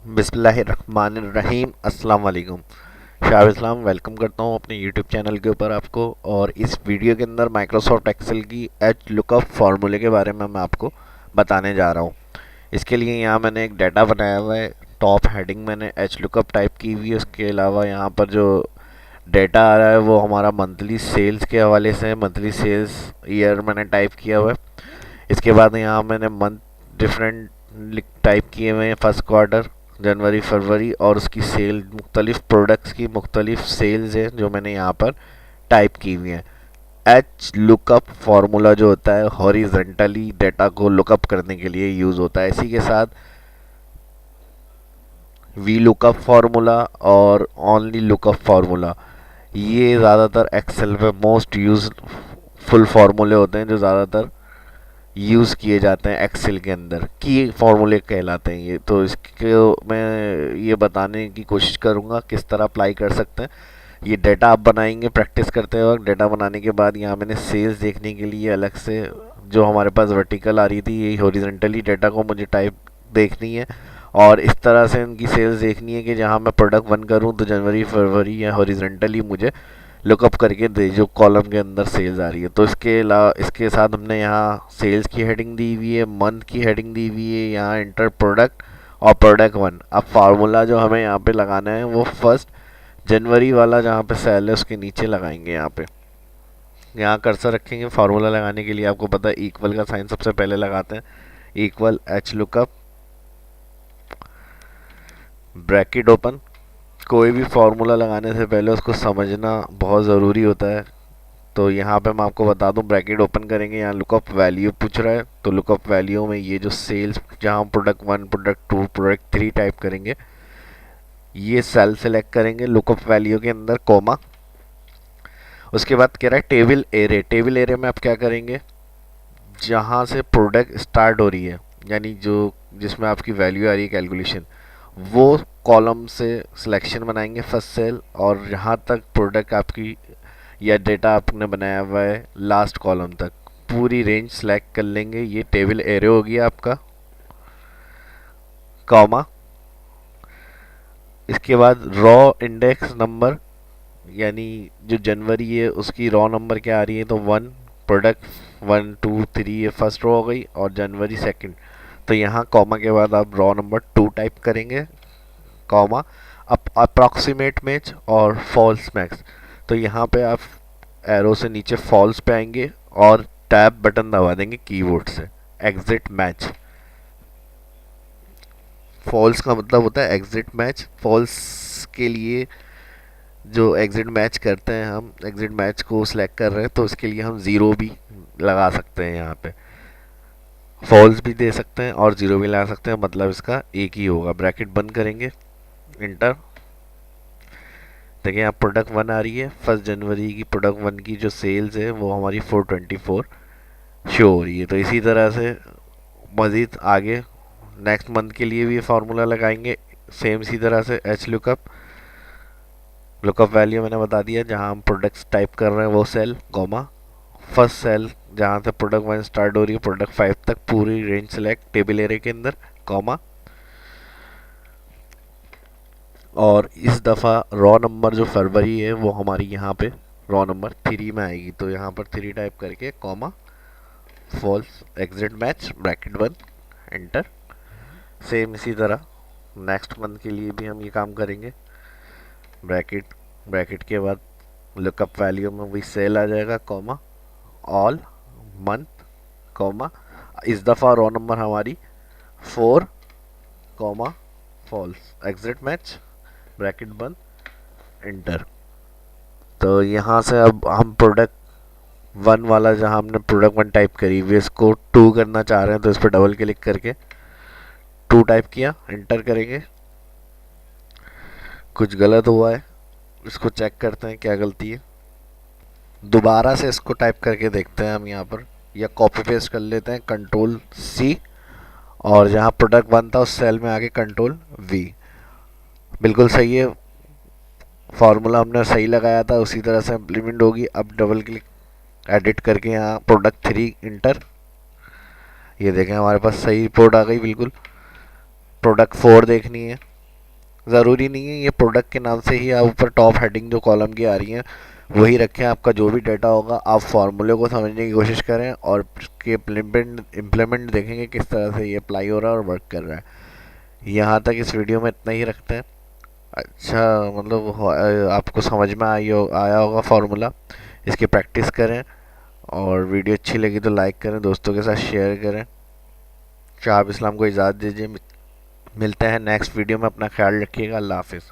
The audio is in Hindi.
बिस्मिल्लाहिर्रहमानिर्रहीम। अस्सलाम वालेकुम। शाह इस्लाम वेलकम करता हूँ अपने यूट्यूब चैनल के ऊपर आपको। और इस वीडियो के अंदर माइक्रोसॉफ्ट एक्सेल की एच लुकअप फार्मूले के बारे में मैं आपको बताने जा रहा हूँ। इसके लिए यहाँ मैंने एक डाटा बनाया हुआ है। टॉप हेडिंग मैंने एच लुकअप टाइप की हुई है। उसके अलावा यहाँ पर जो डेटा आ रहा है वो हमारा मंथली सेल्स के हवाले से है। मंथली सेल्स ईयर मैंने टाइप किया हुआ है। इसके बाद यहाँ मैंने मंथ डिफरेंट टाइप किए हुए हैं। फर्स्ट क्वार्टर, जनवरी, फरवरी और उसकी सेल, मुख्तलिफ प्रोडक्ट्स की मुख्तलिफ सेल्स हैं जो मैंने यहाँ पर टाइप की हुई हैं। एच लुकअप फार्मूला जो होता है हॉरिजेंटली डेटा को लुकअप करने के लिए यूज़ होता है। इसी के साथ वी लुकअप फार्मूला और ओनली लुकअप फार्मूला, ये ज़्यादातर एक्सेल में मोस्ट यूज फुल फार्मूले होते हैं जो ज़्यादातर यूज़ किए जाते हैं एक्सेल के अंदर। की फार्मूले कहलाते हैं ये। तो इसको मैं ये बताने की कोशिश करूँगा किस तरह अप्लाई कर सकते हैं। ये डेटा आप बनाएंगे प्रैक्टिस करते वक्त। डेटा बनाने के बाद यहाँ मैंने सेल्स देखने के लिए अलग से जो हमारे पास वर्टिकल आ रही थी, ये हॉरिजॉन्टली डेटा को मुझे टाइप देखनी है और इस तरह से उनकी सेल्स देखनी है कि जहाँ मैं प्रोडक्ट वन करूँ तो जनवरी फरवरी या हॉरिजॉन्टली मुझे लुकअप करके दे जो कॉलम के अंदर सेल्स आ रही है। तो इसके अलावा इसके साथ हमने यहाँ सेल्स की हेडिंग दी हुई है, मंथ की हेडिंग दी हुई है, यहाँ इंटर प्रोडक्ट और प्रोडक्ट वन। अब फार्मूला जो हमें यहाँ पे लगाना है वो फर्स्ट जनवरी वाला जहाँ पे सेल है उसके नीचे लगाएंगे। यहाँ पे यहाँ कर्सर रखेंगे। फार्मूला लगाने के लिए आपको पता है इक्वल का साइन सबसे पहले लगाते हैं। Equal H lookup, bracket open. कोई भी फार्मूला लगाने से पहले उसको समझना बहुत ज़रूरी होता है। तो यहाँ पे मैं आपको बता दूं, ब्रैकेट ओपन करेंगे, यहाँ लुकअप वैल्यू पूछ रहा है तो लुकअप वैल्यू में ये जो सेल्स, जहाँ product one, product two, product three type करेंगे, ये सेल सेलेक्ट करेंगे लुकअप वैल्यू के अंदर, कोमा। उसके बाद कह रहा है टेबल एरे। टेबल एरे में आप क्या करेंगे, जहाँ से प्रोडक्ट स्टार्ट हो रही है यानी जो जिसमें आपकी वैल्यू आ रही है कैलकुलेशन, वो कॉलम से सिलेक्शन बनाएंगे फर्स्ट सेल, और जहाँ तक प्रोडक्ट आपकी या डेटा आपने बनाया हुआ है लास्ट कॉलम तक पूरी रेंज सेलेक्ट कर लेंगे। ये टेबल एरे हो गया आपका, कॉमा। इसके बाद रॉ इंडेक्स नंबर, यानी जो जनवरी है उसकी रॉ नंबर क्या आ रही है, तो one, product one two three, ये फर्स्ट रो हो गई, और जनवरी सेकंड। तो यहाँ कॉमा के बाद आप रॉ नंबर टू टाइप करेंगे, कॉमा। अब अप्रॉक्सीमेट मैच और फॉल्स मैच, तो यहाँ पे आप एरो से नीचे फॉल्स पे आएंगे और टैब बटन दबा देंगे कीबोर्ड से, एग्जिट मैच। फॉल्स का मतलब होता है एग्जिट मैच। फॉल्स के लिए जो एग्जिट मैच करते हैं, हम एग्जिट मैच को सिलेक्ट कर रहे हैं तो इसके लिए हम ज़ीरो भी लगा सकते हैं। यहाँ पे फॉल्स भी दे सकते हैं और ज़ीरो भी लगा सकते हैं, मतलब इसका एक ही होगा। ब्रैकेट बंद करेंगे, इंटर। देखिए यहाँ प्रोडक्ट वन आ रही है, फर्स्ट जनवरी की प्रोडक्ट वन की जो सेल्स है वो हमारी 424 शो हो रही है। तो इसी तरह से मज़ीद आगे नेक्स्ट मंथ के लिए भी ये फार्मूला लगाएंगे सेम इसी तरह से। एच लुकअप, लुकअप वैल्यू मैंने बता दिया, जहाँ हम प्रोडक्ट्स टाइप कर रहे हैं वो सेल, कॉमा। फर्स्ट सेल जहाँ से प्रोडक्ट वन स्टार्ट हो रही है प्रोडक्ट फाइव तक पूरी रेंज सेलेक्ट टेबल एरे के अंदर, कॉमा। और इस दफ़ा रॉ नंबर जो फरवरी है वो हमारी यहाँ पे रॉ नंबर थ्री में आएगी, तो यहाँ पर थ्री टाइप करके, comma, false, exact match, bracket बंद, एंटर। सेम इसी तरह नेक्स्ट मंथ के लिए भी हम ये काम करेंगे। ब्रैकेट, ब्रैकेट के बाद लुकअप वैल्यू में वही सेल आ जाएगा, कॉमा, ऑल मंथ, कॉमा। इस दफ़ा रॉ नंबर हमारी four, comma, false, exact match, bracket बंद, इंटर। तो यहाँ से अब हम प्रोडक्ट वन वाला जहाँ हमने प्रोडक्ट वन टाइप करी हुई इसको टू करना चाह रहे हैं, तो इस पर डबल क्लिक करके टू टाइप किया, इंटर करेंगे। कुछ गलत हुआ है, इसको चेक करते हैं क्या गलती है। दोबारा से इसको टाइप करके देखते हैं हम यहाँ पर, या कॉपी पेस्ट कर लेते हैं, कंट्रोल सी, और जहाँ प्रोडक्ट वन था उस सेल में आके कंट्रोल वी। बिल्कुल सही है, फार्मूला हमने सही लगाया था उसी तरह से इम्प्लीमेंट होगी। अब डबल क्लिक एडिट करके यहाँ प्रोडक्ट थ्री, इंटर। ये देखें हमारे पास सही रिपोर्ट आ गई बिल्कुल। प्रोडक्ट फोर देखनी है, ज़रूरी नहीं है ये प्रोडक्ट के नाम से ही आप ऊपर टॉप हेडिंग जो कॉलम की आ रही हैं वही रखें। आपका जो भी डाटा होगा आप फार्मूले को समझने की कोशिश करें और इसके इम्प्लीमेंट देखेंगे किस तरह से ये अप्लाई हो रहा है और वर्क कर रहा है। यहाँ तक इस वीडियो में इतना ही रखते हैं। अच्छा, मतलब आपको समझ में आया होगा फार्मूला। इसकी प्रैक्टिस करें और वीडियो अच्छी लगी तो लाइक करें, दोस्तों के साथ शेयर करें। शाह इस्लाम को इजाज़त दीजिए, मिलते हैं नेक्स्ट वीडियो में। अपना ख्याल रखिएगा। अल्लाह हाफिज़।